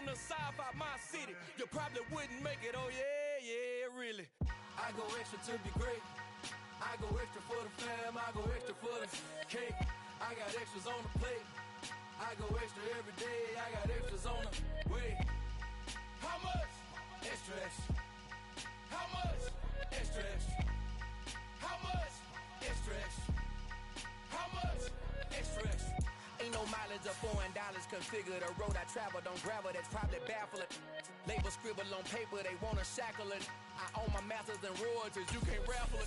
on the south out my city, you probably wouldn't make it. Oh yeah, really. I go extra to be great. I go extra for the fam. I go extra for the cake. I got extras on the plate. I go extra every day. I got extras on the way. How much? Extra, extra. How much? Extra, extra. How much? Extra, extra. How much? Extra, extra. Ain't no mileage of $4 configure the road I travel. Don't gravel, that's probably baffling. Label scribble on paper, they wanna shackle it. I own my masters and royalties, you can't raffle it.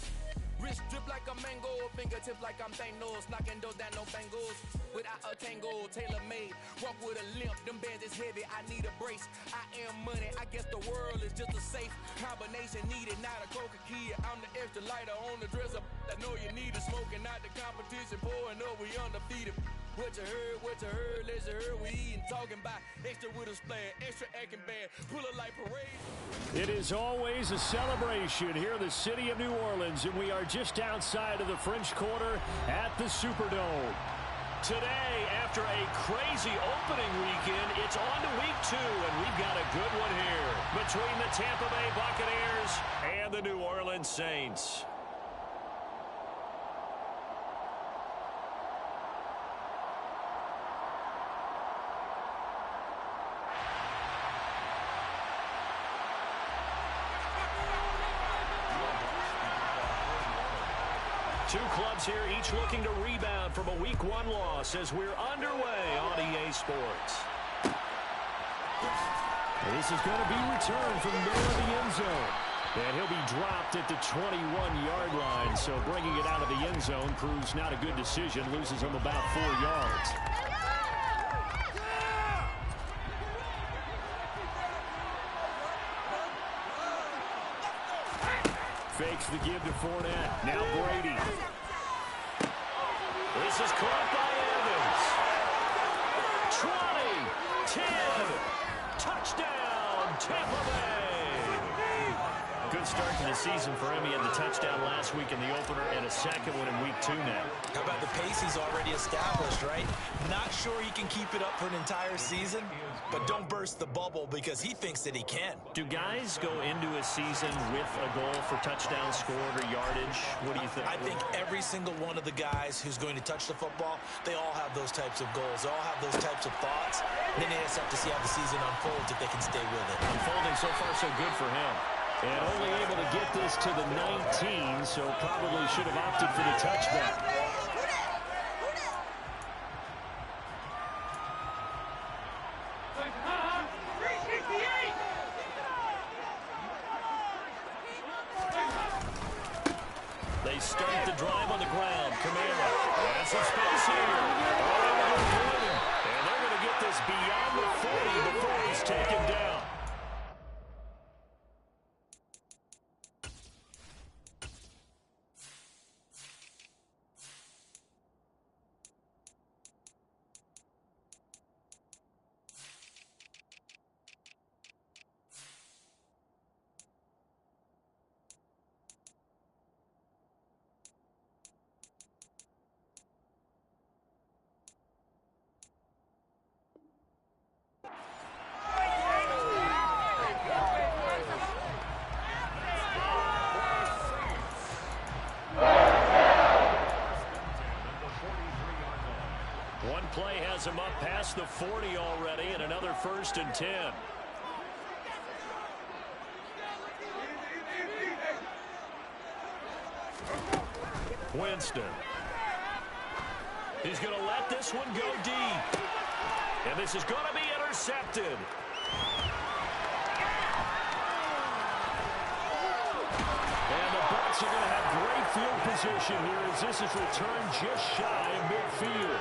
Wrist drip like a mango, fingertips like I'm Thanos. Knocking those down, no bangles. Without a tango, tailor-made. Walk with a limp, them bands is heavy, I need a brace. I am money, I guess the world is just a safe combination needed, not a coca key. I'm the extra lighter on the dresser. I know you need it, smoking out the competition, pouring up, we undefeated. What you heard, let's heard, we eating, talking about extra with a splash, extra acting bad, pull it like parade. It is always a celebration here in the city of New Orleans, and we are just outside of the French Quarter at the Superdome. Today, after a crazy opening weekend, it's on to week 2, and we've got a good one here between the Tampa Bay Buccaneers and the New Orleans Saints. Two clubs here, each looking to rebound from a Week 1 loss as we're underway on EA Sports. This is going to be returned from the middle of the end zone. And he'll be dropped at the 21-yard line, so bringing it out of the end zone proves not a good decision. Loses him about 4 yards. Fakes the give to Fournette. Now Brady. This is caught by Evans. 20, 10, touchdown, Tampa Bay. Good start to the season for him. He had the touchdown last week in the opener and a second one in week 2 now. How about the pace he's already established, right? Not sure he can keep it up for an entire season, but don't burst the bubble because he thinks that he can. Do guys go into a season with a goal for touchdown scored or yardage? What do you think? I think every single one of the guys who's going to touch the football, they all have those types of goals. They all have those types of thoughts. And then they just have to see how the season unfolds if they can stay with it. Unfolding so far so good for him. And only able to get this to the 19, so probably should have opted for the touchback. They start the drive on the ground. Kamara has some space here. And they're going to get this beyond the 40 before he's taken down. One play has him up past the 40 already, and another 1st and 10. Winston. He's going to let this one go deep. And this is going to be intercepted. And the Bucs are going to have great field position here as this is returned just shy of midfield.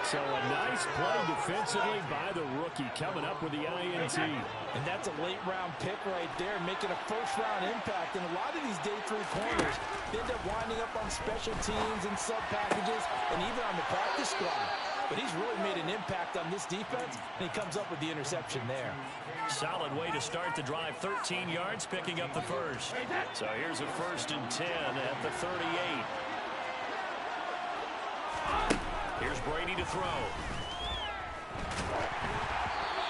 So a nice play defensively by the rookie coming up with the INT. And that's a late-round pick right there, making a first-round impact. And a lot of these day 3 corners end up winding up on special teams and sub-packages and even on the practice squad. But he's really made an impact on this defense, and he comes up with the interception there. Solid way to start the drive, 13 yards, picking up the first. So here's a 1st and 10 at the 38. Here's Brady to throw.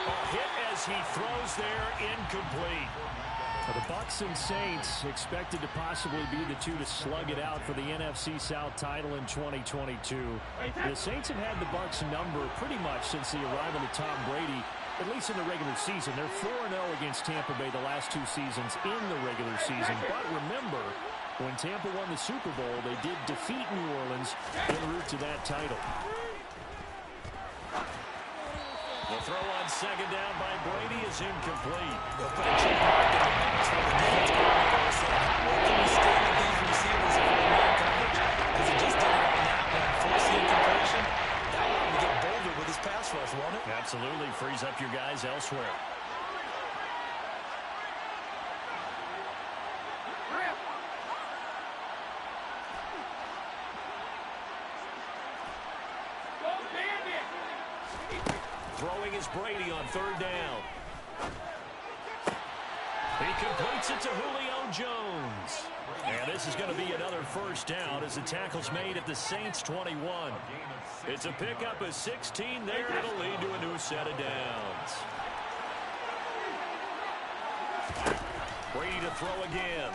A hit as as he throws there, incomplete. The Bucs and Saints expected to possibly be the two to slug it out for the NFC South title in 2022. The Saints have had the Bucs number pretty much since the arrival of Tom Brady, at least in the regular season. They're 4-0 against Tampa Bay the last two seasons in the regular season. But remember, when Tampa won the Super Bowl, they did defeat New Orleans en route to that title. The throw on second down by Brady is incomplete. They'll put a check mark in the box for the defense coordinator saying, what can we stand with these receivers if we're man coverage? Because he just did it on that one. Forcing incompletion. That one to get bolder with his pass rush, won't it? Absolutely. Frees up your guys elsewhere. Throwing is Brady on third down. He completes it to Julio Jones. And this is going to be another first down as the tackle's made at the Saints 21. It's a pickup of 16 there, and it'll lead to a new set of downs. Brady to throw again.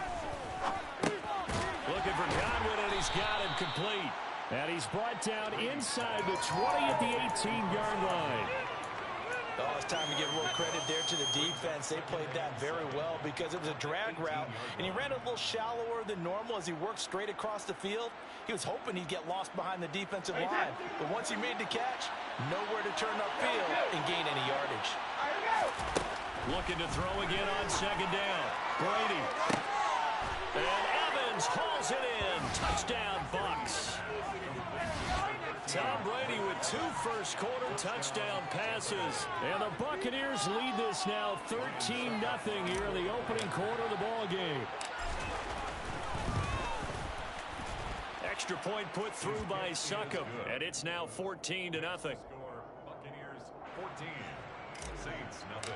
Looking for Godwin, and he's got him complete. And he's brought down inside the 20 at the 18-yard line. Oh, it's time to give a little credit there to the defense. They played that very well because it was a drag route, and he ran a little shallower than normal as he worked straight across the field. He was hoping he'd get lost behind the defensive line, but once he made the catch, nowhere to turn upfield and gain any yardage. Looking to throw again on second down. Brady. And Evans hauls it in. Touchdown, Bucs. Tom Brady with 2 first-quarter touchdown passes. And the Buccaneers lead this now 13-0 here in the opening quarter of the ball game. Extra point put through by Succop, and it's now 14-0. Buccaneers 14, Saints nothing.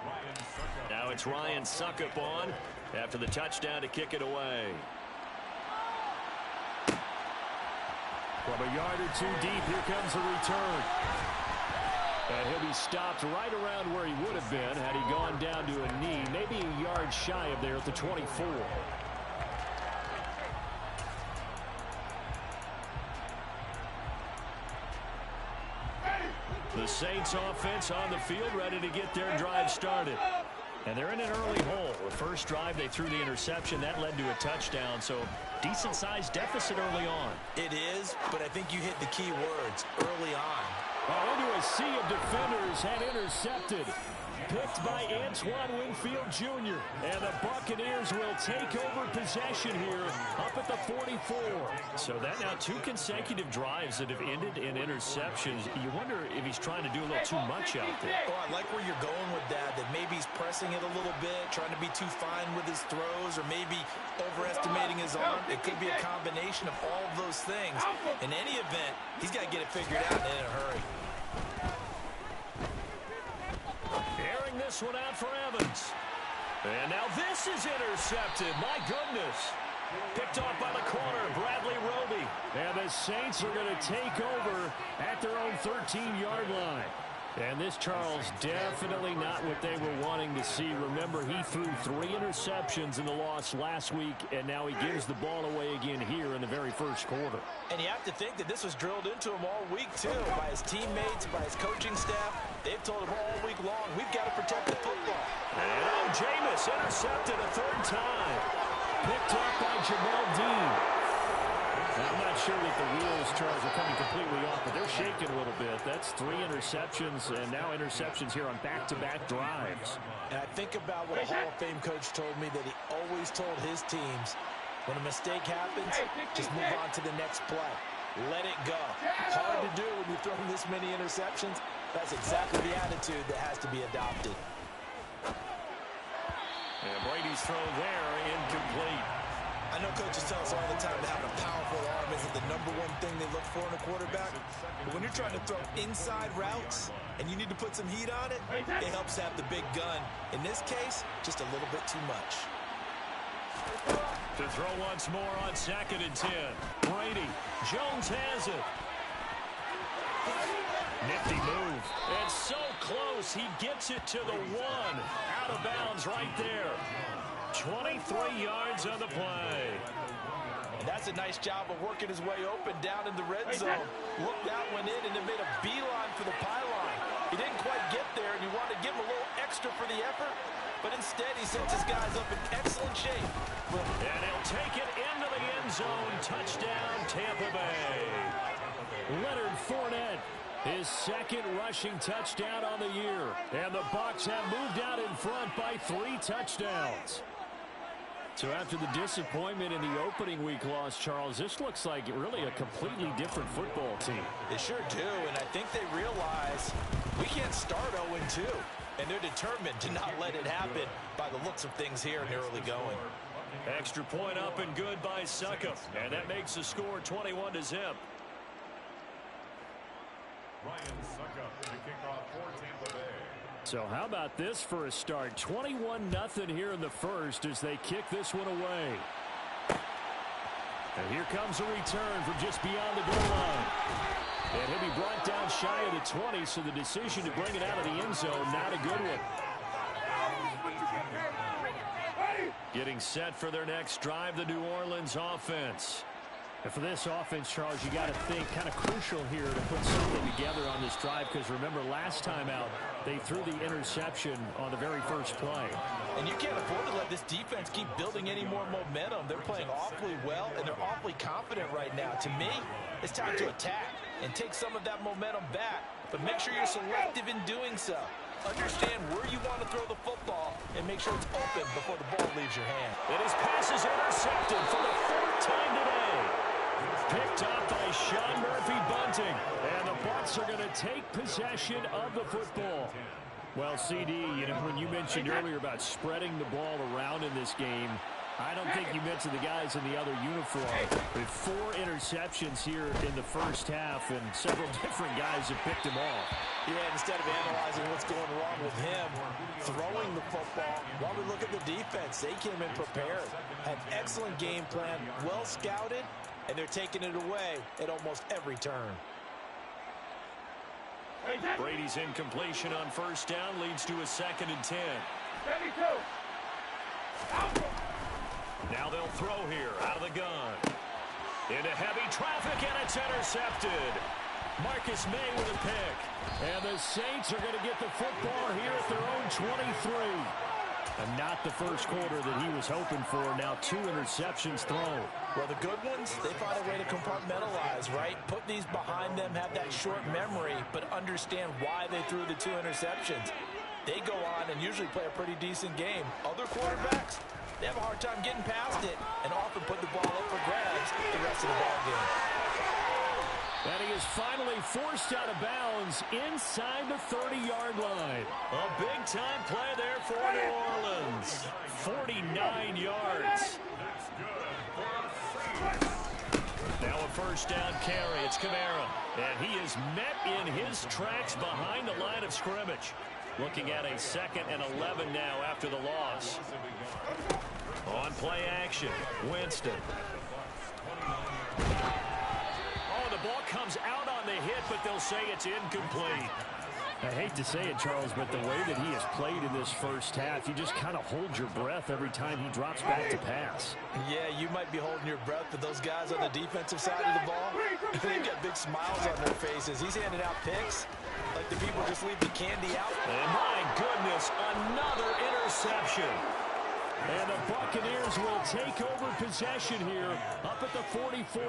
Ryan Succop. Now it's Ryan Succop on after the touchdown to kick it away. From a yard or two deep, here comes the return. And he'll be stopped right around where he would have been had he gone down to a knee, maybe a yard shy of there at the 24. The Saints offense on the field, ready to get their drive started. And they're in an early hole. The first drive, they threw the interception. That led to a touchdown, so decent-sized deficit early on. It is, but I think you hit the key words, early on. Into a sea of defenders and intercepted. Picked by Antoine Winfield Jr. And the Buccaneers will take over possession here up at the 44. So that now 2 consecutive drives that have ended in interceptions. You wonder if he's trying to do a little too much out there. Oh, I like where you're going with that maybe he's pressing it a little bit, trying to be too fine with his throws, or maybe overestimating his arm. It could be a combination of all of those things. In any event, he's got to get it figured out in a hurry. Airing this one out for Evans. And now this is intercepted. My goodness. Picked off by the corner, Bradley Roby. And the Saints are going to take over at their own 13-yard line. And this, Charles, definitely not what they were wanting to see. Remember, he threw 3 interceptions in the loss last week, and now he gives the ball away again here in the very first quarter. And you have to think that this was drilled into him all week, too, by his teammates, by his coaching staff. They've told him all week long, we've got to protect the football. And Jameis intercepted a 3rd time. Picked up by Jamel Dean. I'm not sure that the wheels, Charles, are coming completely off, but they're shaking a little bit. That's 3 interceptions, and now interceptions here on back-to-back drives. And I think about what a Hall of Fame coach told me, that he always told his teams, when a mistake happens, just move on to the next play. Let it go. Hard to do when you're throwing this many interceptions. That's exactly the attitude that has to be adopted. And Brady's throw there, incomplete. I know coaches tell us all the time that having a powerful arm isn't the #1 thing they look for in a quarterback. But when you're trying to throw inside routes and you need to put some heat on it, it helps have the big gun. In this case, just a little bit too much. To throw once more on 2nd and 10. Brady. Jones has it. Nifty move. And so close, he gets it to the 1. Out of bounds right there. 23 yards on the play. And that's a nice job of working his way open down in the red zone. Looked out, went in, and then made a beeline for the pylon. He didn't quite get there, and you wanted to give him a little extra for the effort, but instead he sets his guys up in excellent shape. And he'll take it into the end zone. Touchdown, Tampa Bay. Leonard Fournette, his second rushing touchdown on the year. And the Bucs have moved out in front by 3 touchdowns. So after the disappointment in the opening week loss, Charles, this looks like really a completely different football team. They sure do, and I think they realize we can't start 0-2. And they're determined to not let it happen by the looks of things here in the early going. Extra point up and good by Succop. And that makes the score 21-0. Ryan Succop to kick off for Tampa Bay. So how about this for a start? 21-0 here in the first as they kick this one away. And here comes a return from just beyond the goal line. And he'll be brought down shy of the 20, so the decision to bring it out of the end zone, not a good one. Getting set for their next drive, the New Orleans offense. And for this offense, Charles, you got to think kind of crucial here to put something together on this drive, because remember last time out they threw the interception on the very first play. And you can't afford to let this defense keep building any more momentum. They're playing awfully well, and they're awfully confident right now. To me, it's time to attack and take some of that momentum back, but make sure you're selective in doing so. Understand where you want to throw the football and make sure it's open before the ball leaves your hand. And his pass is intercepted for the 4th time today. Picked up by Sean Murphy-Bunting. And the Bucs are going to take possession of the football. Well, CD, you know, when you mentioned earlier about spreading the ball around in this game, I don't think you mentioned the guys in the other uniform. With 4 interceptions here in the first half, and several different guys have picked him off. Yeah, instead of analyzing what's going wrong with him throwing the football, while we look at the defense, they came in prepared, had excellent game plan, well scouted, and they're taking it away at almost every turn. Brady's incompletion on first down leads to a 2nd and 10. Now they'll throw here out of the gun. Into heavy traffic, and it's intercepted. Marcus May with a pick. And the Saints are going to get the football here at their own 23. And not the first quarter that he was hoping for. Now 2 interceptions thrown. Well, the good ones, they find a way to compartmentalize, right? Put these behind them, have that short memory, but understand why they threw the 2 interceptions. They go on and usually play a pretty decent game. Other quarterbacks, they have a hard time getting past it and often put the ball up for grabs the rest of the ball game. And he is finally forced out of bounds inside the 30-yard line. A big-time play there for New Orleans. 49 yards. Now a first down carry. It's Kamara. And he is met in his tracks behind the line of scrimmage. Looking at a 2nd and 11 now after the loss. On play action, Winston. Oh, the ball comes out on the hit, but they'll say it's incomplete. I hate to say it, Charles, but the way that he has played in this first half, you just kind of hold your breath every time he drops back to pass. Yeah, you might be holding your breath, but those guys on the defensive side of the ball, they've got big smiles on their faces. He's handing out picks like the people just leave the candy out. And my goodness, another interception. And the Buccaneers will take over possession here up at the 44.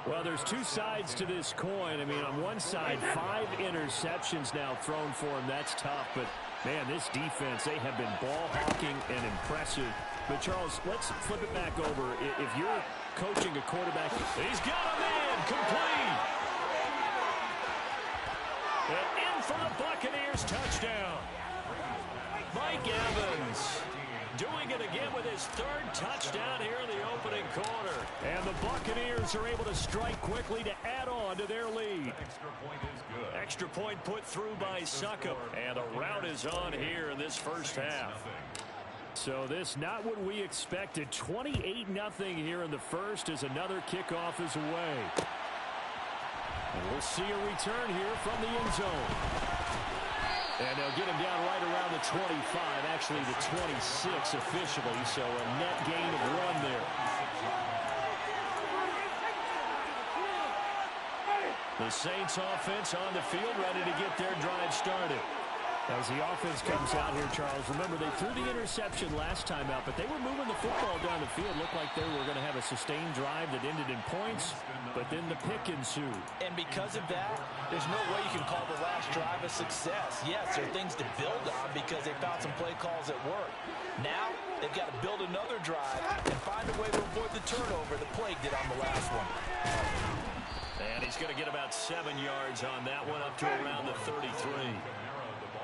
Well, there's 2 sides to this coin. I mean, on one side, 5 interceptions now thrown for him. That's tough. But, man, this defense, they have been ball hawking and impressive. But, Charles, let's flip it back over. If you're coaching a quarterback, he's got a man complete. And in for the Buccaneers touchdown. Mike Evans doing it again with his 3rd touchdown here in the opening quarter. And the Buccaneers are able to strike quickly to add on to their lead. Extra point is good. Extra point put through by Succop. And a rout is on here in this first half. So this not what we expected. 28-0 here in the first as another kickoff is away. And we'll see a return here from the end zone. And they'll get him down right around the 25, actually the 26 officially, so a net gain of 1 there. The Saints offense on the field, ready to get their drive started. As the offense comes out here, Charles, remember they threw the interception last time out, but they were moving the football down the field. Looked like they were going to have a sustained drive that ended in points, but then the pick ensued. And because of that, there's no way you can call the last drive a success. Yes, there are things to build on because they found some play calls that work. Now, they've got to build another drive and find a way to avoid the turnover that plagued it on the last one. And he's going to get about 7 yards on that one, up to around the 33.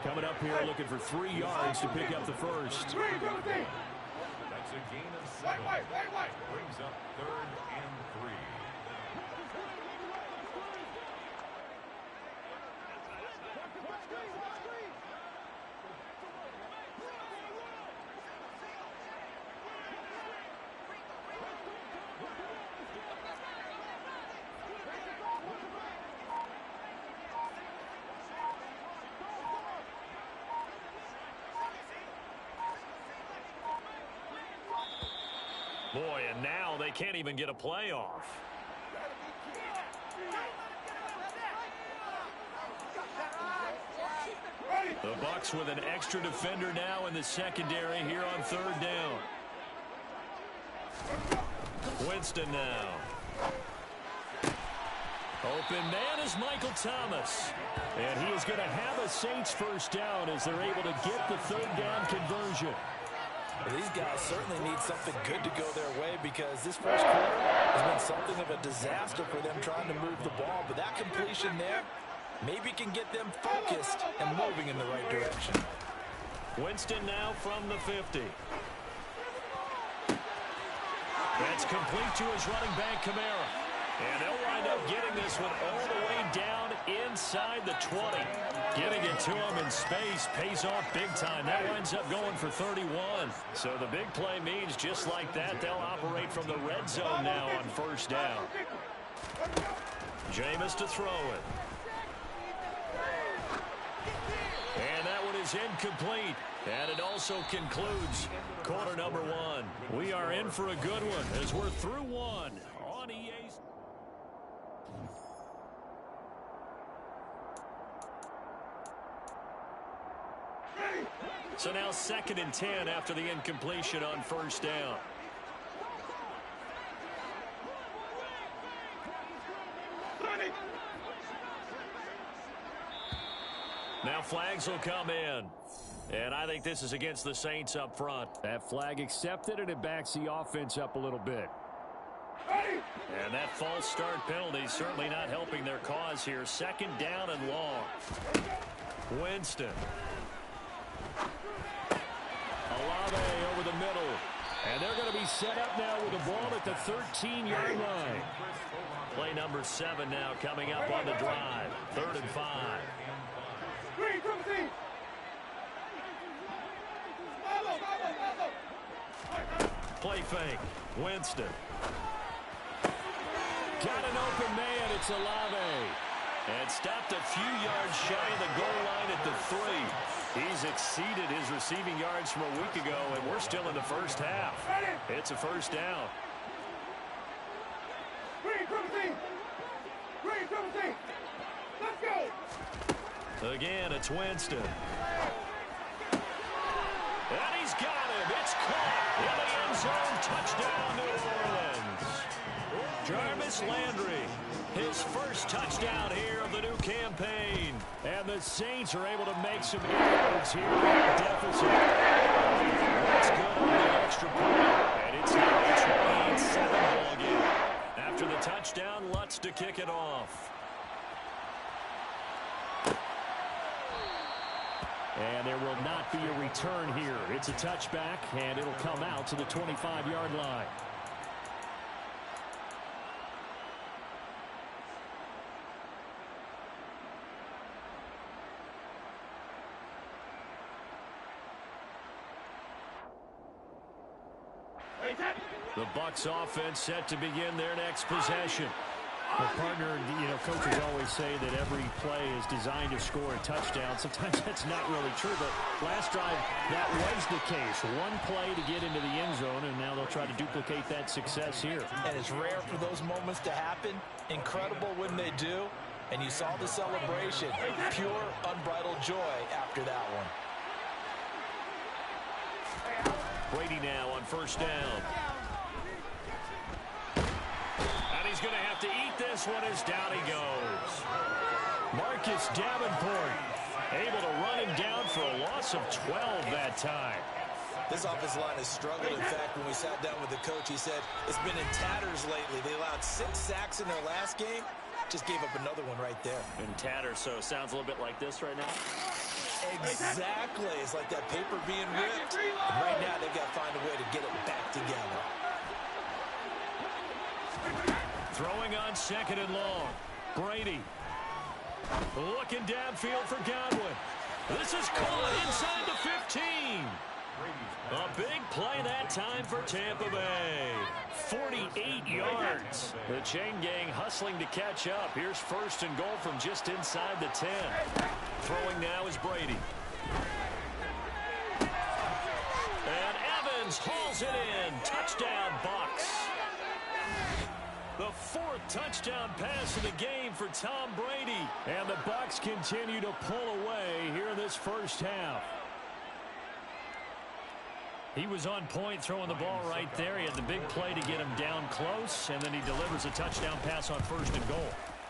Coming up here looking for 3 yards to pick up the first. That's a gain of 7. Brings up 3rd and 3. Boy, and now they can't even get a playoff. The Bucs with an extra defender now in the secondary here on 3rd down. Winston now. Open man is Michael Thomas. And he is going to have a Saints first down as they're able to get the 3rd down conversion. Well, these guys certainly need something good to go their way because this first quarter has been something of a disaster for them trying to move the ball. But that completion there maybe can get them focused and moving in the right direction. Winston now from the 50. That's complete to his running back, Kamara. And they'll wind up getting this one all the way down inside the 20. Getting it to him in space pays off big time. That winds up going for 31. So the big play means just like that, they'll operate from the red zone now on 1st down. Jameis to throw it. And that one is incomplete. And it also concludes quarter number 1. We are in for a good one as we're through 1 on EA's. So now 2nd and 10 after the incompletion on 1st down. Now flags will come in. And I think this is against the Saints up front. That flag accepted, and it backs the offense up a little bit. And that false start penalty certainly not helping their cause here. 2nd down and long. Winston. Olave over the middle. And they're going to be set up now with the ball at the 13-yard line. Play number 7 now coming up on the drive. 3rd and 5. Play fake. Winston. Got an open man. It's Olave. And stopped a few yards shy of the goal line at the 3. He's exceeded his receiving yards from a week ago, and we're still in the first half. It's a 1st down. Again, it's Winston. And he's got him. It's caught in the end zone. Touchdown, New Orleans. Jarvis Landry, his first touchdown here of the new campaign. And the Saints are able to make some inroads here in the deficit. That's good on the extra point. And it's now a 28-7 ball game. After the touchdown, Lutz to kick it off. And there will not be a return here. It's a touchback, and it'll come out to the 25-yard line. The Bucs offense set to begin their next possession. Well, partner, coaches always say that every play is designed to score a touchdown. Sometimes that's not really true, but last drive, that was the case. One play to get into the end zone, and now they'll try to duplicate that success here. And it's rare for those moments to happen. Incredible when they do. And you saw the celebration. Pure, unbridled joy after that one. Brady now on first down. And he's going to have to eat this one as down he goes. Marcus Davenport able to run him down for a loss of 12 that time. This offensive line has struggled. In fact, when we sat down with the coach, he said it's been in tatters lately. They allowed 6 sacks in their last game. Just gave up another one right there. In tatters, so it sounds a little bit like this right now. Exactly. It's like that paper being ripped. And right now, they've got to find a way to get it back together. Throwing on second and long. Brady. Looking downfield for Godwin. This is caught inside the 15. A big play that time for Tampa Bay. 48 yards. The chain gang hustling to catch up. Here's first and goal from just inside the 10. Throwing now is Brady. And Evans hauls it in. Touchdown, Bucs. The 4th touchdown pass of the game for Tom Brady. And the Bucs continue to pull away here in this first half. He was on point throwing the ball right there. He had the big play to get him down close, and then he delivers a touchdown pass on first and goal.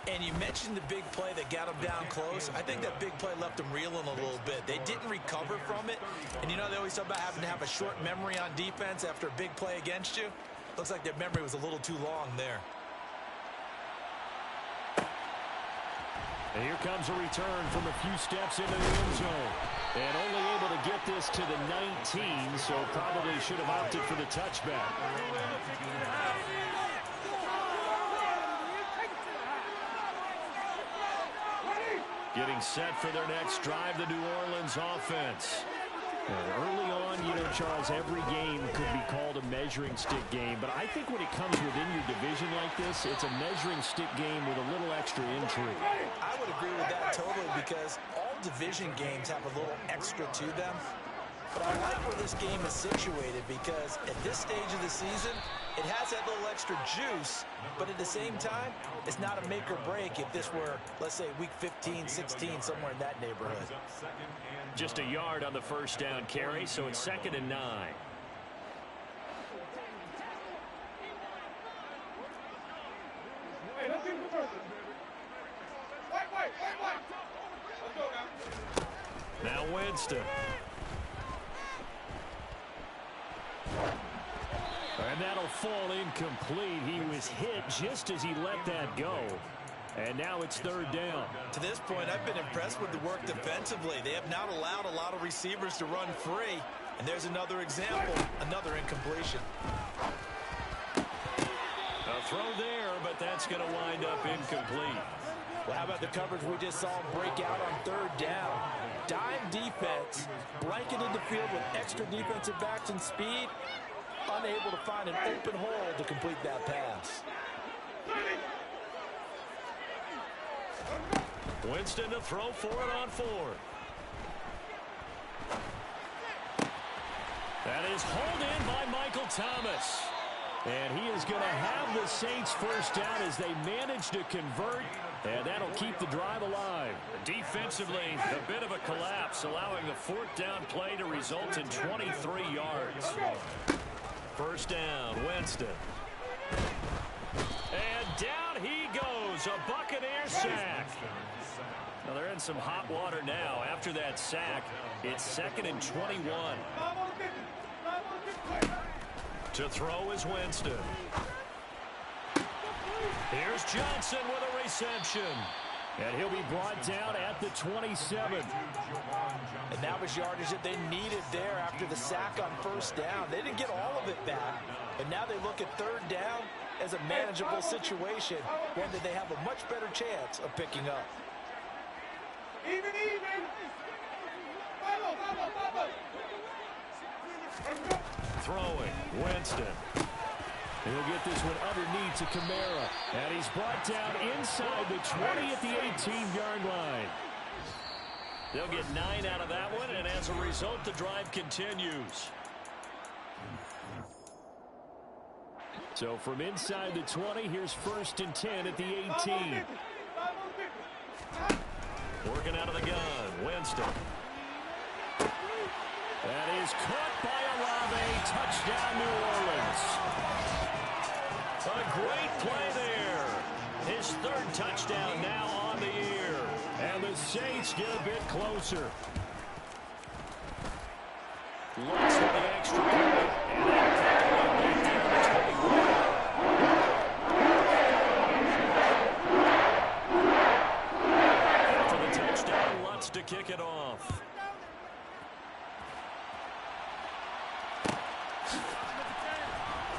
And you mentioned the big play that got him down close. I think that big play left him reeling a little bit. They didn't recover from it. And they always talk about having to have a short memory on defense after a big play against you. Looks like their memory was a little too long there. And here comes a return from a few steps into the end zone. And only able to get this to the 19, so probably should have opted for the touchback. Getting set for their next drive, the New Orleans offense. And early on, Charles, every game could be called a measuring stick game. But I think when it comes within your division like this, it's a measuring stick game with a little extra intrigue. I would agree with that totally because all division games have a little extra to them. But I like where this game is situated because at this stage of the season, it has that little extra juice. But at the same time, it's not a make or break if this were, let's say, week 15, 16, somewhere in that neighborhood. Just a yard on the first down carry, so it's 2nd and 9. Now Winston. And that'll fall incomplete. He was hit just as he let that go. And now it's 3rd down. To this point, I've been impressed with the work defensively. They have not allowed a lot of receivers to run free. And there's another example, another incompletion. A throw there, but that's going to wind up incomplete. Well, how about the coverage we just saw break out on 3rd down? Dime defense, blanketed the field with extra defensive backs and speed, unable to find an open hole to complete that pass. Winston to throw for it on 4th. That is hauled in by Michael Thomas. And he is going to have the Saints first down as they manage to convert. And that'll keep the drive alive. Defensively, a bit of a collapse, allowing the 4th down play to result in 23 yards. First down, Winston. And down he goes, a Buccaneer sack. Now they're in some hot water now. After that sack, it's 2nd and 21. To throw is Winston. Here's Johnson with a reception. And he'll be brought down at the 27. And that was yardage that they needed there after the sack on 1st down. They didn't get all of it back, but now they look at 3rd down as a manageable situation, one that they have a much better chance of picking up. Throwing, Winston. He'll get this one underneath to Kamara. And he's brought down inside the 20 at the 18-yard line. They'll get 9 out of that one, and as a result, the drive continues. So from inside the 20, here's 1st and 10 at the 18. Working out of the gun, Winston. That is caught by Olave. Touchdown, New Orleans. A great play there. His 3rd touchdown now on the year. And the Saints get a bit closer. Looks for the extra point. And after the touchdown, Lutz to kick it off.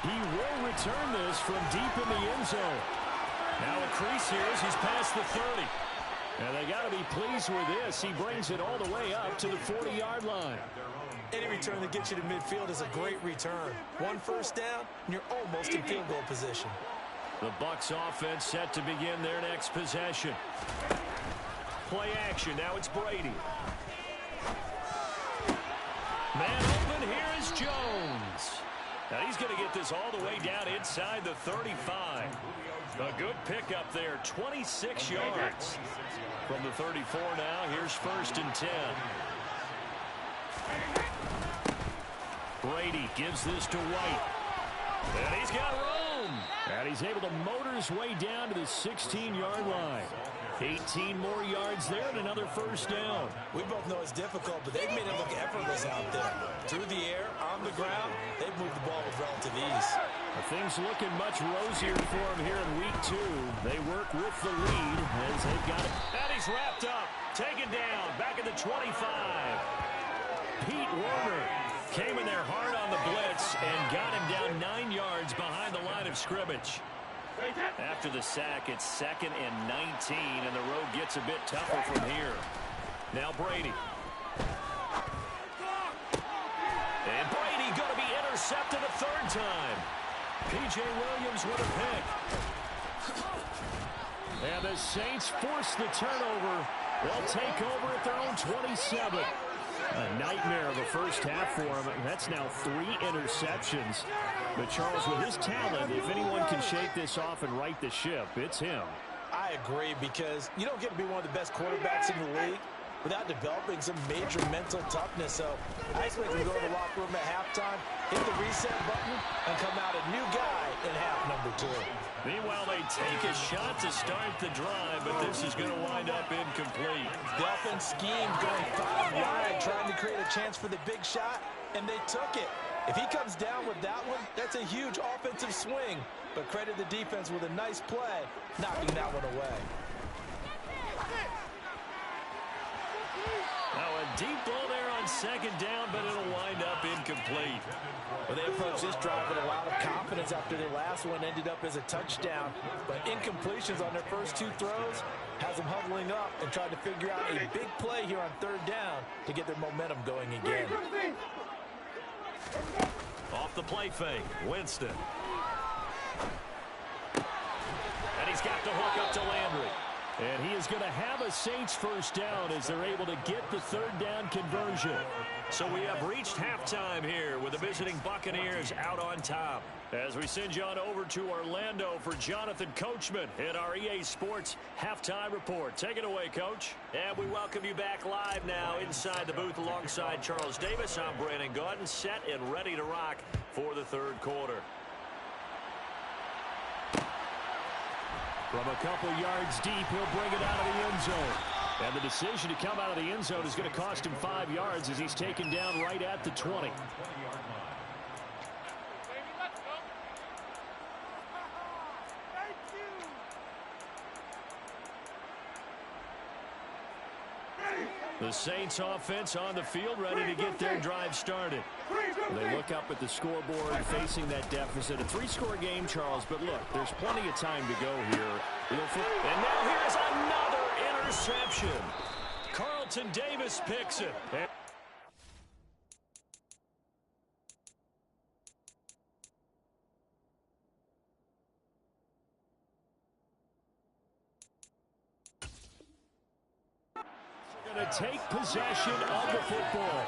He will return this from deep in the end zone. Now a crease here as he's past the 30. And they got to be pleased with this. He brings it all the way up to the 40-yard line. Any return that gets you to midfield is a great return. 1 first down, and you're almost in field goal position. The Bucs offense set to begin their next possession. Play action. Now it's Brady. Man open. Here is Jones. Now he's going to get this all the way down inside the 35. A good pickup there, 26 yards. From the 34 now, here's 1st and 10. Brady gives this to White. And he's got room. And he's able to motor his way down to the 16-yard line. 18 more yards there and another 1st down. We both know it's difficult, but they've made it look effortless out there. Through the air, on the ground, they've moved the ball with relative ease. Things looking much rosier for him here in week 2. They work with the lead as they've got it. And he's wrapped up, taken down, back at the 25. Pete Werner came in there hard on the blitz and got him down 9 yards behind the line of scrimmage. After the sack, it's 2nd and 19, and the road gets a bit tougher from here. Now Brady. And Brady going to be intercepted a 3rd time. P.J. Williams with a pick. And the Saints force the turnover. They'll take over at their own 27. A nightmare of a first half for him. That's now 3 interceptions. But Charles, with his talent, if anyone can shake this off and right the ship, it's him. I agree, because you don't get to be one of the best quarterbacks in the league without developing some major mental toughness. So I expect him to go to the locker room at halftime, hit the reset button, and come out a new guy in half number 2. Meanwhile, they take a shot to start the drive, but this is going to wind up incomplete. The offense schemed going 5 wide, trying to create a chance for the big shot, and they took it. If he comes down with that one, that's a huge offensive swing. But credit the defense with a nice play, knocking that one away. Now a deep ball there on 2nd down, but it'll wind up incomplete. Well, they approached this drive with a lot of confidence after their last one ended up as a touchdown. But incompletions on their first 2 throws has them huddling up and trying to figure out a big play here on 3rd down to get their momentum going again. Off the play fake, Winston. And he's got the hook up to Landry. And he is going to have a Saints 1st down as they're able to get the 3rd down conversion. So we have reached halftime here with the visiting Buccaneers out on top. As we send you on over to Orlando for Jonathan Coachman in our EA Sports Halftime Report. Take it away, Coach. And we welcome you back live now inside the booth alongside Charles Davis. I'm Brandon Gaudin, set and ready to rock for the 3rd quarter. From a couple yards deep, he'll bring it out of the end zone. And the decision to come out of the end zone is going to cost him 5 yards as he's taken down right at the 20. The Saints offense on the field ready to get their drive started. They look up at the scoreboard facing that deficit. A 3-score game, Charles, but look, there's plenty of time to go here. And now here's another interception. Carlton Davis picks it. take possession of the football.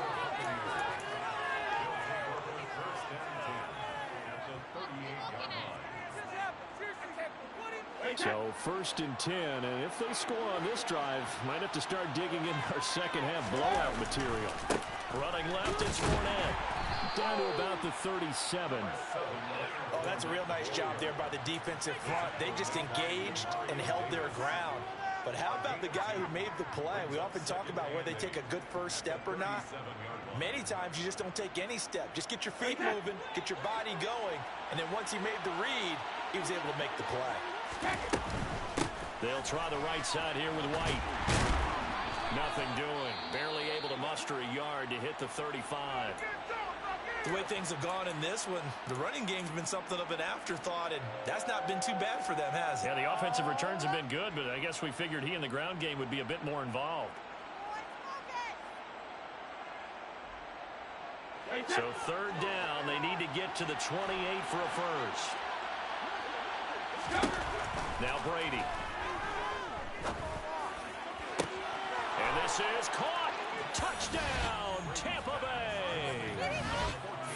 So 1st and 10, and if they score on this drive, might have to start digging in our second half blowout material. Running left, it's Fournette. Down to about the 37. Oh, that's a real nice job there by the defensive front. They just engaged and held their ground. But how about the guy who made the play? We often talk about whether they take a good first step or not. Many times you just don't take any step. Just get your feet moving, get your body going, and then once he made the read, he was able to make the play. They'll try the right side here with White. Nothing doing. Barely able to muster a yard to hit the 35. The way things have gone in this one, the running game's been something of an afterthought, and that's not been too bad for them, has it? Yeah, the offensive returns have been good, but I guess we figured he in the ground game would be a bit more involved. So 3rd down, they need to get to the 28 for a first. Now Brady. And this is caught. Touchdown, Tampa Bay.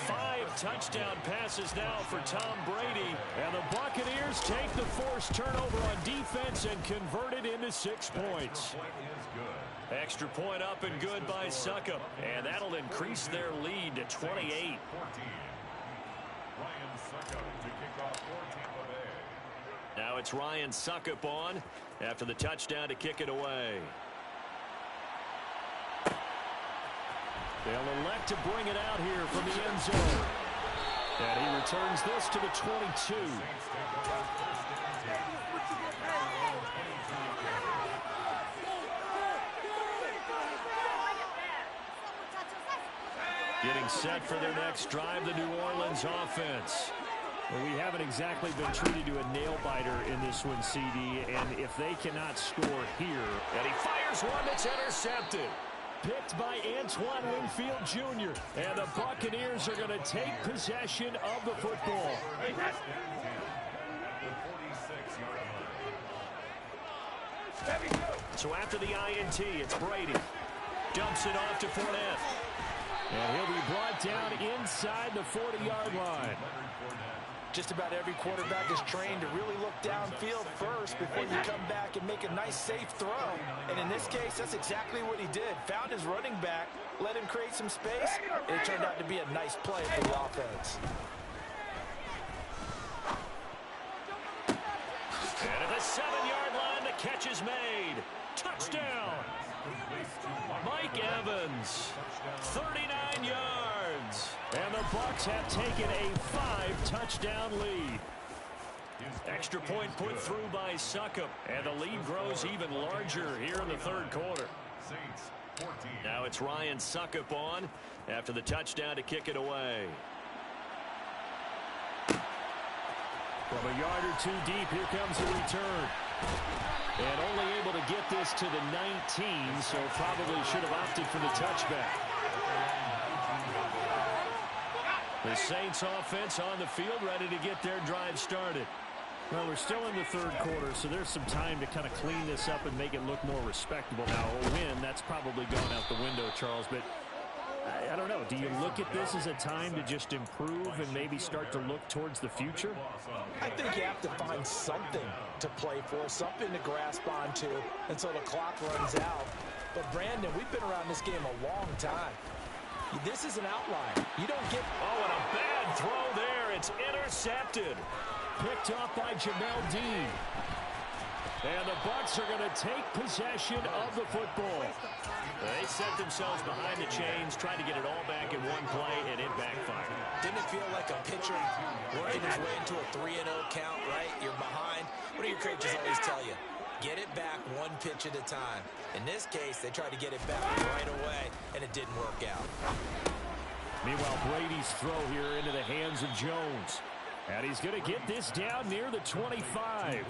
5 touchdown passes now for Tom Brady. And the Buccaneers take the forced turnover on defense and convert it into 6 points. Extra point up and good by Succop. And that'll increase their lead to 28. Now it's Ryan Succop on after the touchdown to kick it away. They'll elect to bring it out here from the end zone. And he returns this to the 22. Getting set for their next drive, the New Orleans offense. Well, we haven't exactly been treated to a nail-biter in this one, CD, and if they cannot score here, and he fires one that's intercepted. Picked by Antoine Winfield Jr., and the Buccaneers are going to take possession of the football. So after the INT, it's Brady. Dumps it off to Fournette. And he'll be brought down inside the 40-yard line. Just about every quarterback is trained to really look downfield first before you come back and make a nice, safe throw. And in this case, that's exactly what he did. Found his running back, let him create some space, and it turned out to be a nice play for the offense. And at the 7-yard line, the catch is made. Touchdown. Mike Evans, 39 yards. And the Bucs have taken a 5-touchdown lead. Extra point put through by Succop. And the lead grows even larger here in the 3rd quarter. Now it's Ryan Succop on after the touchdown to kick it away. From a yard or 2 deep, here comes the return. And only able to get this to the 19, so probably should have opted for the touchback. The Saints offense on the field, ready to get their drive started. Well, we're still in the 3rd quarter, so there's some time to kind of clean this up and make it look more respectable. Now, a win, that's probably gone out the window, Charles, but I don't know. Do you look at this as a time to just improve and maybe start to look towards the future? I think you have to find something to play for, something to grasp onto until the clock runs out. But, Brandon, we've been around this game a long time. This is an outlier. You don't get... Oh, and a bad throw there. It's intercepted. Picked up by Jamel Dean. And the Bucs are going to take possession of the football. They set themselves behind the chains, trying to get it all back in one play, and it backfired. Didn't it feel like a pitcher working his way into a 3-0 count, right? You're behind. What do your coaches always tell you? Get it back one pitch at a time. In this case, they tried to get it back right away, and it didn't work out. Meanwhile, Brady's throw here into the hands of Jones. And he's going to get this down near the 25.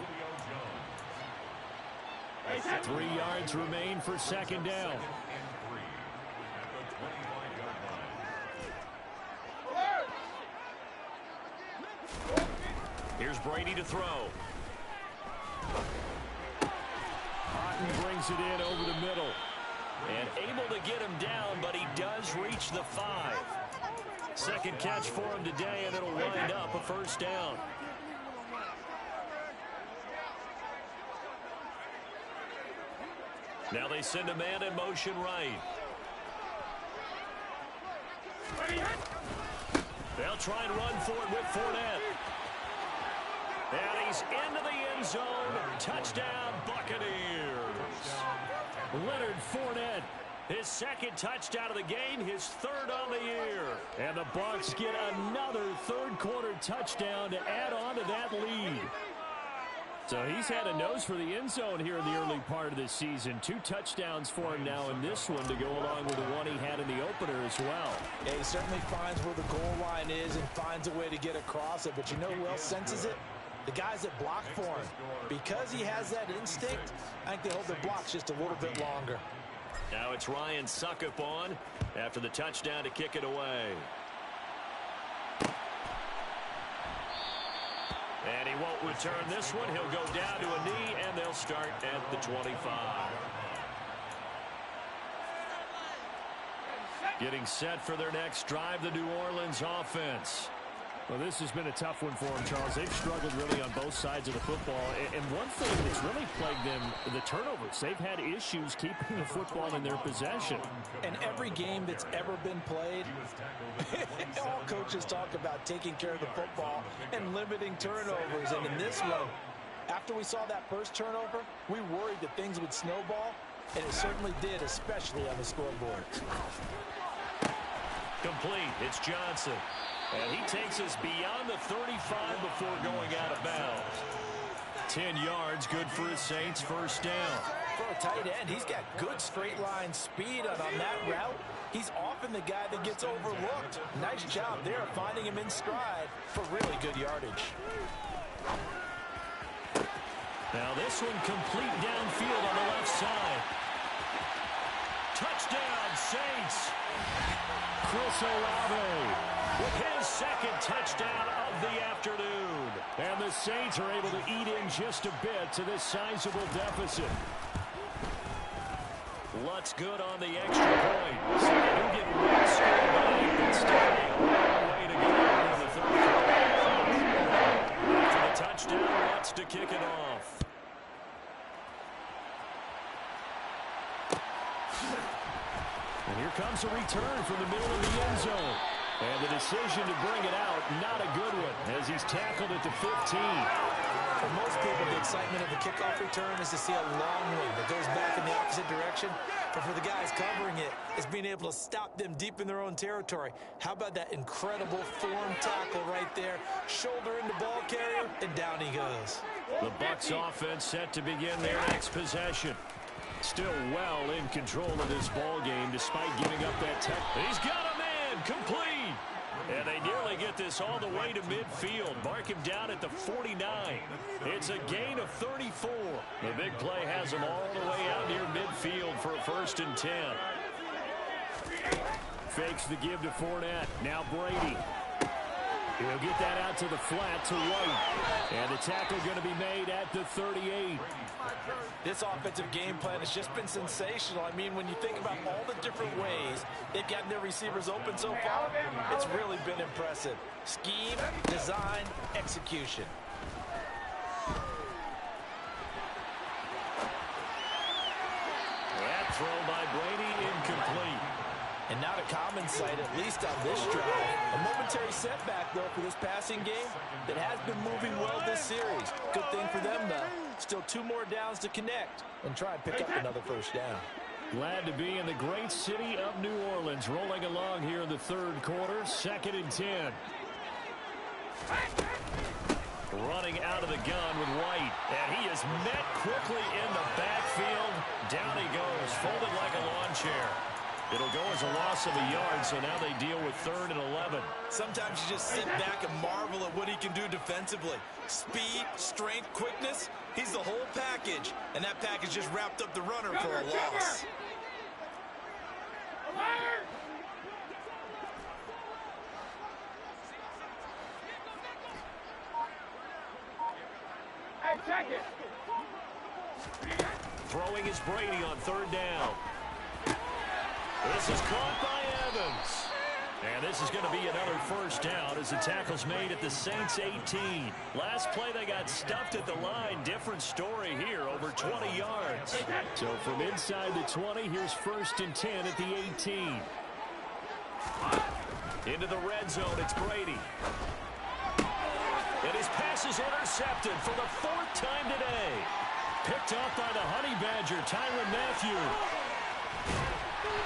3 yards remain for 2nd down. Here's Brady to throw. Otten brings it in over the middle. And able to get him down, but he does reach the 5. Second catch for him today, and it'll wind up a first down. Now they send a man in motion right. They'll try and run for it with Fournette. And he's into the end zone. Touchdown, Buccaneers. Leonard Fournette, his second touchdown of the game, his third on the year. And the Bucs get another third-quarter touchdown to add on to that lead. So he's had a nose for the end zone here in the early part of this season. 2 touchdowns for him now in this one to go along with the one he had in the opener as well. Yeah, he certainly finds where the goal line is and finds a way to get across it. But you know who else senses it? The guys that block for him. Because he has that instinct, I think they hold their blocks just a little bit longer. Now it's Ryan Succop on after the touchdown to kick it away. And he won't return this one. He'll go down to a knee, and they'll start at the 25. Getting set for their next drive, the New Orleans offense. Well, this has been a tough one for them, Charles. They've struggled really on both sides of the football. And one thing that's really plagued them, the turnovers. They've had issues keeping the football in their possession. And every game that's ever been played, all coaches talk about taking care of the football and limiting turnovers. And in this one, after we saw that first turnover, we worried that things would snowball, and it certainly did, especially on the scoreboard. Complete. It's Johnson. And he takes us beyond the 35 before going out of bounds. 10 yards, good for his Saints, first down. For a tight end, he's got good straight line speed, and on that route, he's often the guy that gets overlooked. Nice job there finding him in stride for really good yardage. Now this one complete downfield on the left side. Touchdown, Saints. Chris Olave with his second touchdown of the afternoon. And the Saints are able to eat in just a bit to this sizable deficit. Lutz good on the extra point. So they do get one score back, but still a long way to go in the third quarter. After the touchdown, Lutz to kick it off. And here comes a return from the middle of the end zone. And the decision to bring it out, not a good one, as he's tackled at the 15. For most people, the excitement of the kickoff return is to see a long one that goes back in the opposite direction. But for the guys covering it, it's being able to stop them deep in their own territory. How about that incredible form tackle right there? Shoulder into ball carrier, and down he goes. The Bucs offense set to begin their next possession. Still well in control of this ball game despite giving up that He's got a man, complete. And they nearly get this all the way to midfield. Mark him down at the 49. It's a gain of 34. The big play has him all the way out near midfield for a 1st and 10. Fakes the give to Fournette. Now Brady. He'll get that out to the flat to White. And the tackle going to be made at the 38. This offensive game plan has just been sensational. I mean, when you think about all the different ways they've gotten their receivers open so far, it's really been impressive. Scheme, design, execution. That throw by Brady incomplete. And not a common sight, at least on this drive. A momentary setback, though, for this passing game that has been moving well this series. Good thing for them, though. Still 2 more downs to connect and try and pick up another first down. Glad to be in the great city of New Orleans, rolling along here in the third quarter, 2nd and 10. Running out of the gun with White, and he is met quickly in the backfield. Down he goes, folded like a lawn chair. It'll go as a loss of a yard, so now they deal with 3rd and 11. Sometimes you just sit back and marvel at what he can do defensively. Speed, strength, quickness, he's the whole package. And that package just wrapped up the runner for a loss. Hey, check it. Throwing is Brady on 3rd down. This is caught by Evans. And this is going to be another first down as the tackle's made at the Saints 18. Last play they got stuffed at the line. Different story here, over 20 yards. So from inside the 20, here's 1st and 10 at the 18. Into the red zone, it's Brady. And his pass is intercepted for the 4th time today. Picked off by the Honey Badger, Tyrann Mathieu.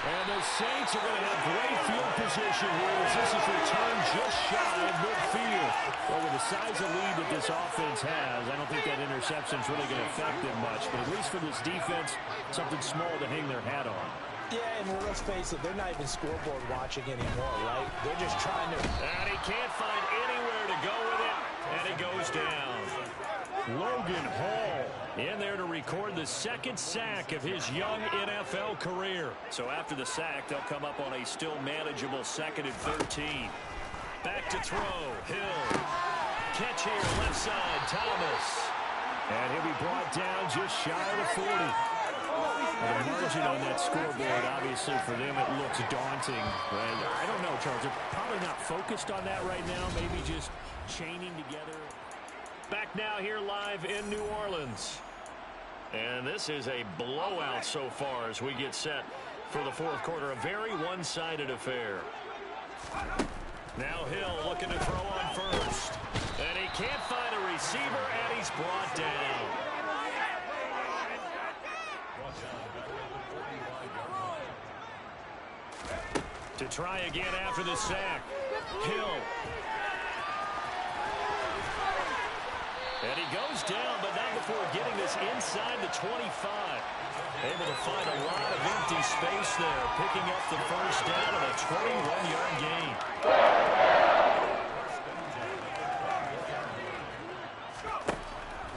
And the Saints are going to have great field position here as this is returned just shy of midfield. Well, with the size of lead that this offense has, I don't think that interception is really going to affect them much. But at least for this defense, something small to hang their hat on. Yeah, and let's face it, they're not even scoreboard watching anymore, right? They're just trying to... And he can't find anywhere to go with it, and he goes down. Logan Hall in there to record the 2nd sack of his young NFL career. So after the sack, they'll come up on a still manageable 2nd and 13. Back to throw, Hill. Catch here, left side, Thomas. And he'll be brought down just shy of the 40. The margin on that scoreboard, obviously, for them, it looks daunting. And I don't know, Charles. They're probably not focused on that right now. Maybe just chaining together. Back now here live in New Orleans. And this is a blowout so far as we get set for the 4th quarter. A very one-sided affair. Now Hill looking to throw on first. And he can't find a receiver, and he's brought down. To try again after the sack. Hill. And he goes down, but not before getting this inside the 25. Able to find a lot of empty space there, picking up the first down and a 21-yard gain.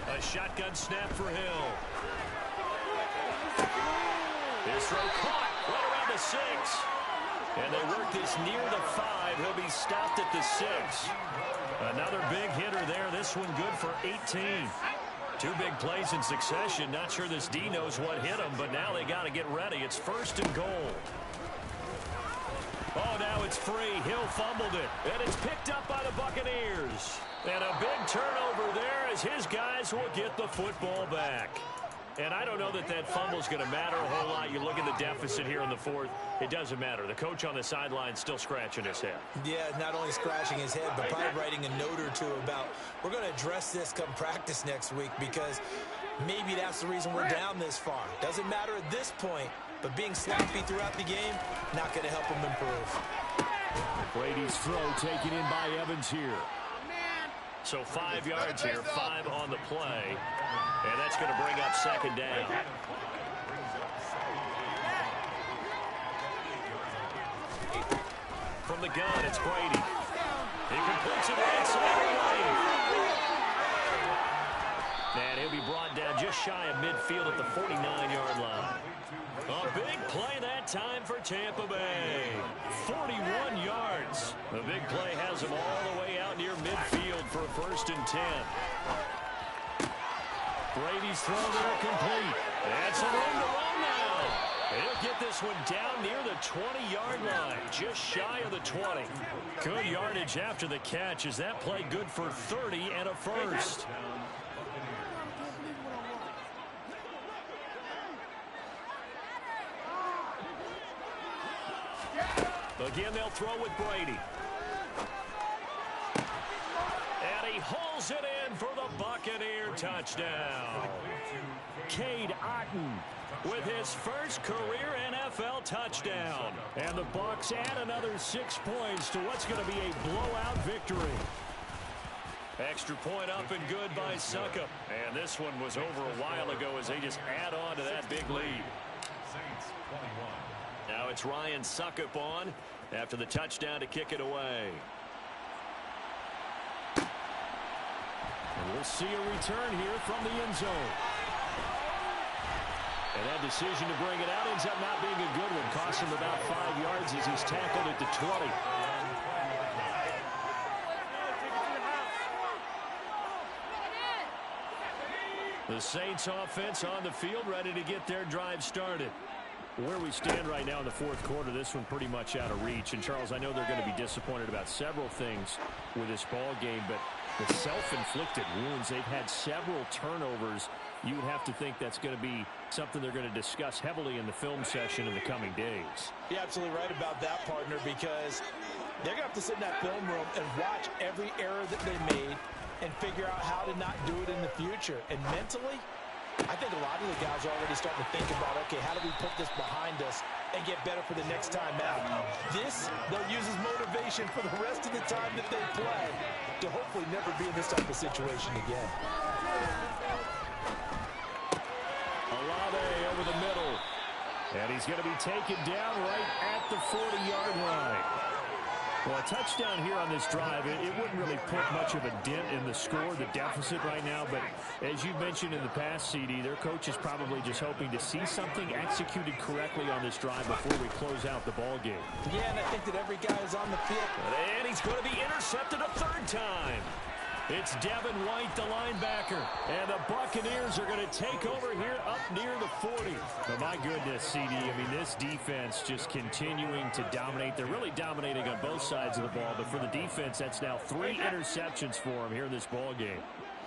A shotgun snap for Hill. His throw caught right around the 6. And they work this near the 5. He'll be stopped at the 6. Another big hitter there. This one good for 18. 2 big plays in succession. Not sure this D knows what hit him, but now they got to get ready. It's 1st and goal. Oh, now it's free. Hill fumbled it. And it's picked up by the Buccaneers. And a big turnover there as his guys will get the football back. And I don't know that that fumble is going to matter a whole lot. You look at the deficit here in the 4th. It doesn't matter. The coach on the sideline still scratching his head. Yeah, not only scratching his head, but probably writing a note or two about, we're going to address this come practice next week because maybe that's the reason we're down this far. Doesn't matter at this point, but being sloppy throughout the game, not going to help him improve. Brady's throw taken in by Evans here. So 5 yards here, 5 on the play. And that's going to bring up 2nd down. From the gun, it's Brady. He completes it right side of the lane. And he'll be brought down just shy of midfield at the 49-yard line. A big play that time for Tampa Bay. 41 yards. The big play has him all the way out near midfield for 1st and 10. Brady's throw there complete. That's a room to run now. He'll get this one down near the 20-yard line, just shy of the 20. Good yardage after the catch. Is that play good for 30 and a 1st? Again, they'll throw with Brady. And he hauls it in for the Buccaneer touchdown. Cade Otton with his first career NFL touchdown. And the Bucs add another 6 points to what's going to be a blowout victory. Extra point up and good by Succop. And this one was over a while ago as they just add on to that big lead. Now it's Ryan Succop on after the touchdown to kick it away. And we'll see a return here from the end zone. And that decision to bring it out ends up not being a good one. Cost him about 5 yards as he's tackled at the 20. The Saints offense on the field ready to get their drive started. Where we stand right now in the fourth quarter, this one pretty much out of reach. And, Charles, I know they're going to be disappointed about several things with this ball game, but the self-inflicted wounds, they've had several turnovers. You would have to think that's going to be something they're going to discuss heavily in the film session in the coming days. You're absolutely right about that, partner, because they're going to have to sit in that film room and watch every error that they made and figure out how to not do it in the future. And mentally, I think a lot of the guys are already starting to think about, okay, how do we put this behind us and get better for the next time out? This, they'll use as motivation for the rest of the time that they play to hopefully never be in this type of situation again. Olave over the middle. And he's going to be taken down right at the 40-yard line. Well, a touchdown here on this drive, it wouldn't really put much of a dent in the score, the deficit right now. But as you mentioned in the past, CD, their coach is probably just hoping to see something executed correctly on this drive before we close out the ball game. Yeah, and I think that every guy is on the field. And he's going to be intercepted a third time. It's Devin White, the linebacker. And the Buccaneers are going to take over here up near the 40. But my goodness, CD, I mean, this defense just continuing to dominate. They're really dominating on both sides of the ball. But for the defense, that's now 3 interceptions for them here in this ball game.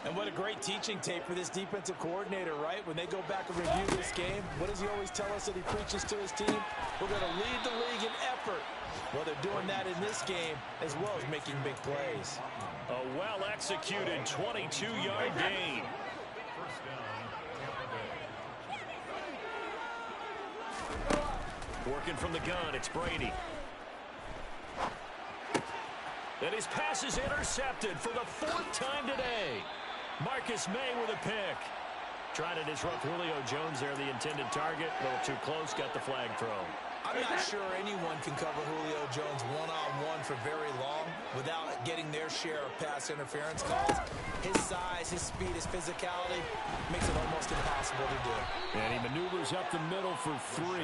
And what a great teaching tape for this defensive coordinator, right? When they go back and review this game, what does he always tell us that he preaches to his team? We're going to lead the league in effort. Well, they're doing that in this game as well as making big plays. A well-executed 22-yard gain. Working from the gun, it's Brady. And his pass is intercepted for the 4th time today. Marcus May with a pick. Trying to disrupt Julio Jones there, the intended target. A little too close, got the flag thrown. I'm not sure anyone can cover Julio Jones one-on-one for very long without getting their share of pass interference calls. His size, his speed, his physicality makes it almost impossible to do. And he maneuvers up the middle for 3,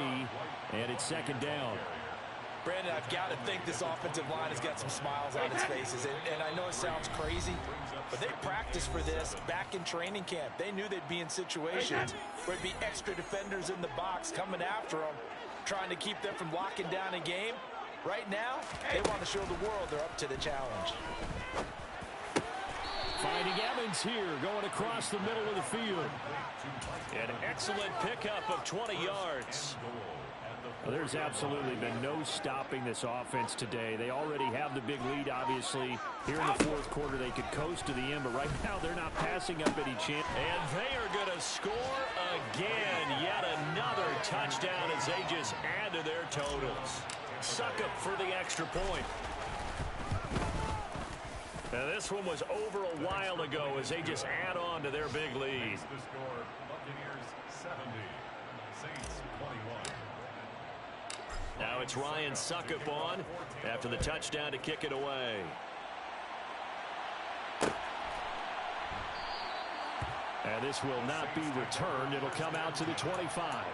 and it's 2nd down. Brandon, I've got to think this offensive line has got some smiles on its faces. And I know it sounds crazy, but they practiced for this back in training camp. They knew they'd be in situations where there'd be extra defenders in the box coming after them, trying to keep them from locking down a game. Right now, they want to show the world they're up to the challenge. Finding Evans here, going across the middle of the field. An excellent pickup of 20 yards. Well, there's absolutely been no stopping this offense today. They already have the big lead, obviously. Here in the fourth quarter, they could coast to the end, but right now they're not passing up any chance. And they are going to score again. Yet another touchdown as they just add to their totals. Succop for the extra point. Now this one was over a while ago as they just add on to their big lead. The score, Buccaneers 70, Saints 21. Now it's Ryan Succop on after the touchdown to kick it away. And this will not be returned. It'll come out to the 25.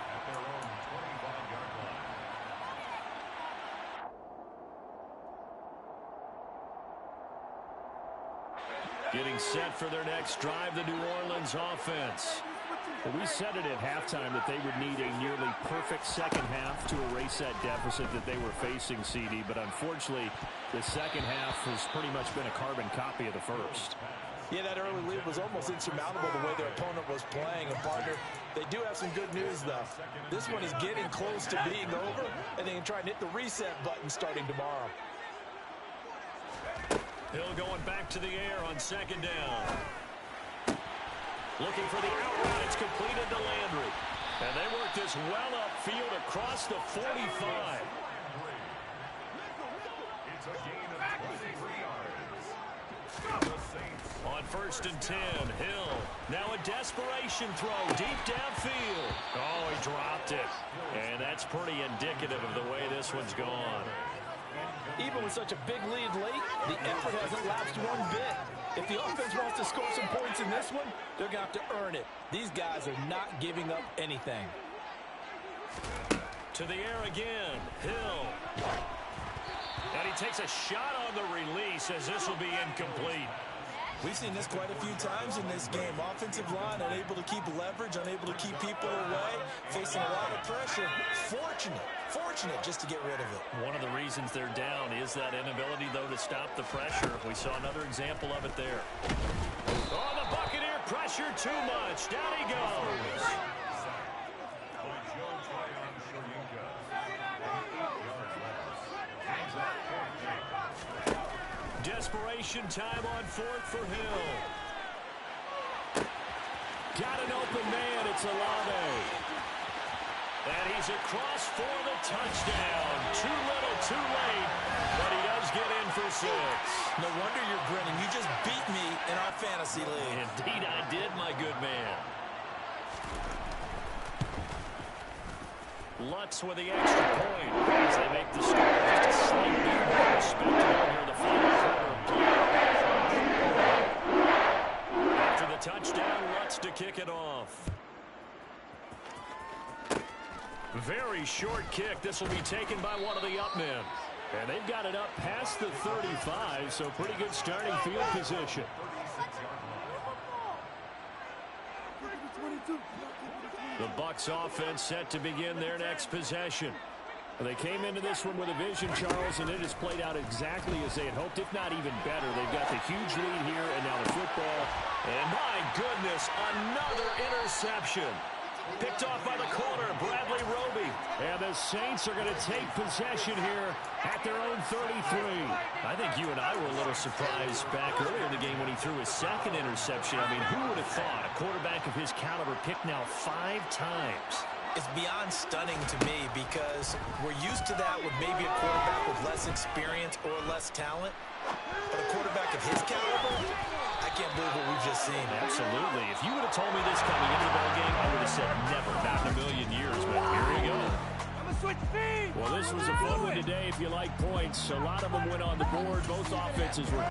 Getting set for their next drive, the New Orleans offense. Well, we said it at halftime that they would need a nearly perfect second half to erase that deficit that they were facing, CD. But unfortunately, the second half has pretty much been a carbon copy of the first. Yeah, that early lead was almost insurmountable the way their opponent was playing. And, partner, they do have some good news, though. This one is getting close to being over, and they can try and hit the reset button starting tomorrow. Hill going back to the air on 2nd down. Looking for the out route. It's completed to Landry. And they work this well upfield across the 45. It's a gain of 23 yards. The Saints. On 1st and 10, Hill. Now a desperation throw deep downfield. Oh, he dropped it. And that's pretty indicative of the way this one's gone. Even with such a big lead late, the effort hasn't lapsed one bit. If the offense wants to score some points in this one, they're going to have to earn it. These guys are not giving up anything. To the air again, Hill. And he takes a shot on the release as this will be incomplete. We've seen this quite a few times in this game. Offensive line unable to keep leverage, unable to keep people away, facing a lot of pressure. Fortunate just to get rid of it. One of the reasons they're down is that inability, though, to stop the pressure. We saw another example of it there. Oh, the Buccaneer pressure too much. Down he goes. Desperation time on fourth for Hill. Got an open man. It's Olave. And he's across for the touchdown. Too little, too late. But he does get in for 6. No wonder you're grinning. You just beat me in our fantasy league. Indeed I did, my good man. Lutz with the extra point as they make the score just a slight bit more respectable here in the final quarter of play. After the touchdown, Lutz to kick it off. Very short kick. This will be taken by one of the up men. And they've got it up past the 35, so pretty good starting field position. The Bucs offense set to begin their next possession. They came into this one with a vision, Charles, and it has played out exactly as they had hoped, if not even better. They've got the huge lead here, and now the football. And my goodness, another interception. Picked off by the corner, Bradley Roby. And the Saints are going to take possession here at their own 33. I think you and I were a little surprised back earlier in the game when he threw his second interception. I mean, who would have thought a quarterback of his caliber picked now 5 times? It's beyond stunning to me because we're used to that with maybe a quarterback with less experience or less talent. But a quarterback of his caliber, I can't believe what we've just seen. Absolutely. If you would have told me this coming into the ballgame, I would have said never, not in a million years. But here you go. Well, this was a fun one today if you like points. A lot of them went on the board. Both offenses were